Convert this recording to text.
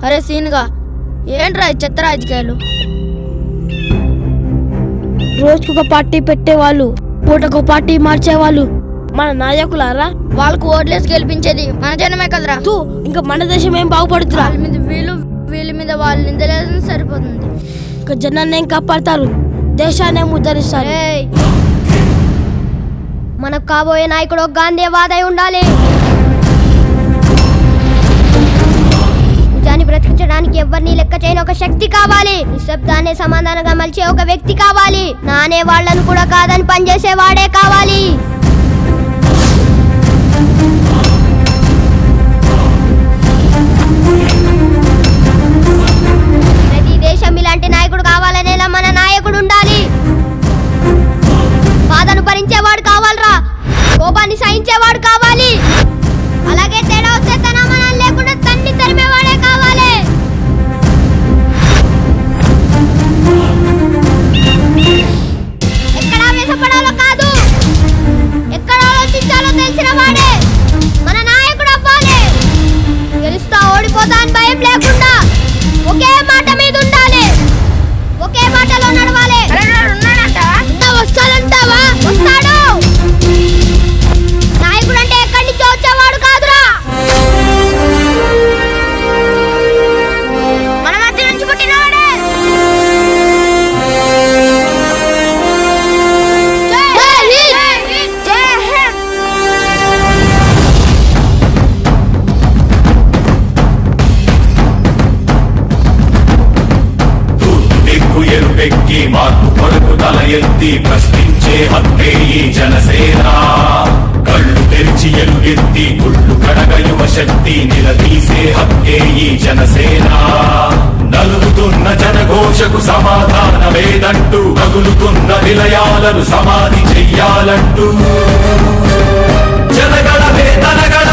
అరే సీన్గా ఏంట్రా చెత్త రాజకీయాలు? రోజుకొక పార్టీ పెట్టేవాళ్ళు, పూటకు పార్టీ మార్చేవాళ్ళు మన నాయకులారా? వాళ్ళకు ఓట్లేసి గెలిపించేది మన జనమే కదరా. ఇంకా మన దేశం ఏం బాగుపడుతురా? వీళ్ళ మీద వాళ్ళు నిందలేదని సరిపోతుంది. ఇంకా జనాన్ని ఏం కాపాడతారు, దేశాన్ని ఉద్ధరిస్తారు. మనకు కాబోయే నాయకుడు గాంధీవాదై ఉండాలి. నిజాన్ని బ్రతికించడానికి ఎవరిని లెక్క చేయని ఒక శక్తి కావాలి. నిశ్శబ్దాన్ని సమాధానంగా మలిచే ఒక వ్యక్తి కావాలి. నానే వాళ్లను కూడా కాదని పనిచేసే వాడే కావాలి. ప్రతి దేశం ఇలాంటి నాయకుడు కావాలనేలా మన నాయకుడు ఉండాలి. బాధను భరించేవాడు కావాలరా, కోపాన్ని సహించేవాడు కావాలి. అలాగే తేడా వస్తే తన మనం లేకుండా తన్ని తరిమేవాడే కావాలి. ఎక్కడ వేసపడాలో కాదు, ఎక్కడ ఆలోచించాలో తెలిసిన వాడే మన నాయకుడు అవ్వాలి. గెలుస్తా ఓడిపోతా అని భయం లేకుండా ఒకే మాట మీద ఉండాలి, ఒకే మాటలో నడవాలి. వస్తాడంటావా? వస్తాడు. నాయకుడు అంటే ఎక్కడి నుంచి వచ్చేవాడు కాదురా, మన మధ్య నుంచి పుట్టినవాడే. ఎరుపెక్కి మార్పు కొరకు తల ఎత్తి ప్రశ్నించే హక్కే ఈ జనసేన. కళ్ళు తెరిచి ఎలుగెత్తి గుళ్ళు కడగ యువ శక్తి నిలదీసే హక్కే ఈ జనసేన. నలుగుతున్న జనఘోషకు సమాధానమేదంటూ తగులుతున్న నిలయాలను సమాధి చెయ్యాలంటూ జనగణమే తనగణ